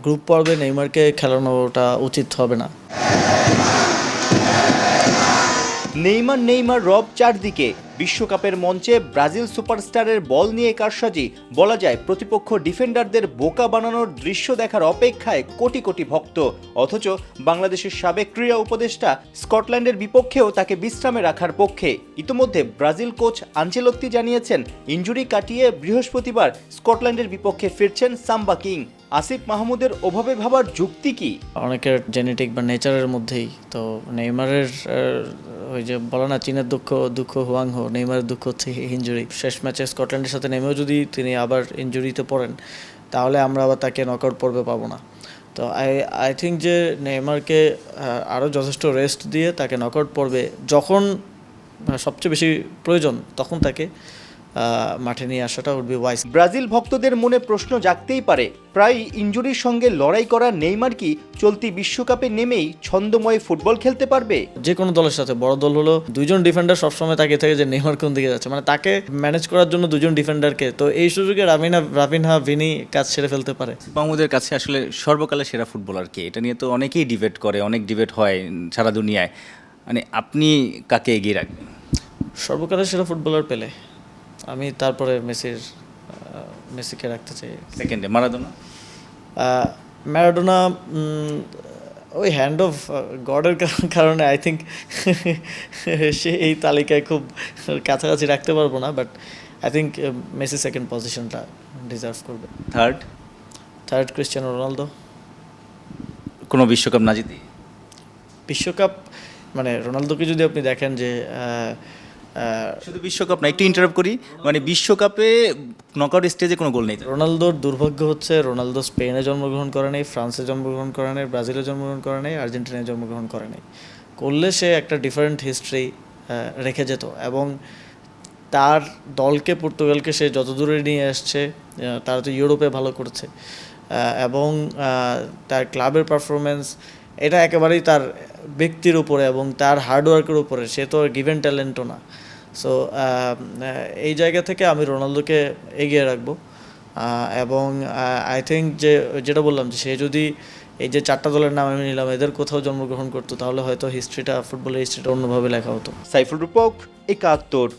Group পর্বে নেইমারকে খেলানোটা উচিত হবে না। নেইমার রব চারদিকে। বিশ্বকাপের মঞ্চে ব্রাজিল সুপারস্টারের বল নিয়ে কারসাজি, বলা যায় প্রতিপক্ষ ডিফেন্ডারদের বোকা বানানোর দৃশ্য দেখার অপেক্ষায় কোটি কোটি ভক্ত। অথচ বাংলাদেশের সাবেক ক্রীড়া উপদেষ্টা স্কটল্যান্ডের বিপক্ষেও তাকে বিশ্রামে রাখার পক্ষে। ইতোমধ্যে ব্রাজিল কোচ আনচেলত্তি জানিয়েছেন, ইনজুরি কাটিয়ে বৃহস্পতিবার স্কটল্যান্ডের বিপক্ষে ফিরছেন সাম্বা কিং। আসিফ মাহমুদের ওভাবে ভাবার যুক্তি কি? অনেকের জেনেটিক বা নেচারের মধ্যেই তো নেইমারের ওই যে বলো না, চীনের দুঃখ হুয়াংহো, নেইমারের দুঃখ হচ্ছে ইনজুরি। শেষ ম্যাচে স্কটল্যান্ডের সাথে নেমেও যদি তিনি আবার ইনজুরিতে পড়েন, তাহলে আমরা আবার তাকে নকআউট পর্বে পাবো না। তো আই থিঙ্ক যে নেইমারকে আরও যথেষ্ট রেস্ট দিয়ে তাকে নকআউট পর্বে যখন সবচেয়ে বেশি প্রয়োজন তখন তাকে মাঠে নিয়ে আসাটা উড বি ওয়াইজ। ব্রাজিল ভক্তদের মনে প্রশ্ন জাগতেই পারে, প্রায় ইনজুরির সঙ্গে লড়াই করা নেইমার কি চলতি বিশ্বকাপে নেমেই ছন্দময় ফুটবল খেলতে পারবে? যে কোনো দলের সাথে, বড় দল হলো দুইজন ডিফেন্ডার সবসময় তাকিয়ে থাকে যে নেইমার কোন দিকে যাচ্ছে, মানে তাকে ম্যানেজ করার জন্য দুজন ডিফেন্ডারকে, তো এই সুযোগে রাফিনহা ভিনি কাজ সেরে ফেলতে পারে। মাহমুদের কাছে আসলে সর্বকালের সেরা ফুটবলার কে, এটা নিয়ে তো অনেকেই ডিবেট করে, অনেক ডিবেট হয় সারা দুনিয়ায়। মানে আপনি কাকে এগিয়ে রাখবেন? সর্বকালের সেরা ফুটবলার পেলে, আমি তারপরে মেসিকে রাখতে চাই। সেকেন্ডে মারাদোনা? ম্যারাডোনা ওই হ্যান্ড অফ গডের কারণে আই থিঙ্ক সে এই তালিকায় খুব কাছাকাছি রাখতে পারবো না, but I think Messi second পজিশনটা ডিজার্ভ করবে। Third Cristiano Ronaldo. কোনো বিশ্বকাপ না জিতে? বিশ্বকাপ মানে রোনালদোকে যদি আপনি দেখেন যে শুধু বিশ্বকাপ না, একটু ইন্টারাপ্ট করি, মানে বিশ্বকাপে নকআউট স্টেজে কোনো গোল নেই। রোনালদোর দুর্ভাগ্য হচ্ছে রোনালদো স্পেনে জন্মগ্রহণ করে নেই, ফ্রান্সে জন্মগ্রহণ করে নেই, ব্রাজিলে জন্মগ্রহণ করে নেই, আর্জেন্টিনায় জন্মগ্রহণ করে নেই। করলে সে একটা ডিফারেন্ট হিস্ট্রি রেখে যেত, এবং তার দলকে, পর্তুগালকে সে যত দূরে নিয়ে আসছে, তারা তো ইউরোপে ভালো করেছে, এবং তার ক্লাবের পারফরমেন্স এটা একেবারেই তার ব্যক্তির উপরে এবং তার হার্ডওয়ার্কের উপরে। সে তো গিভেন ট্যালেন্টও না। সো এই জায়গা থেকে আমি রোনালদোকে এগিয়ে রাখবো, এবং আই থিঙ্ক যে যেটা বললাম, যে সে যদি এই যে চারটা দলের নাম আমি নিলাম এদের কোথাও জন্মগ্রহণ করতো, তাহলে হয়তো ফুটবলের হিস্ট্রিটা অন্যভাবে লেখা হতো। সাইফুল রূপক, ৭১।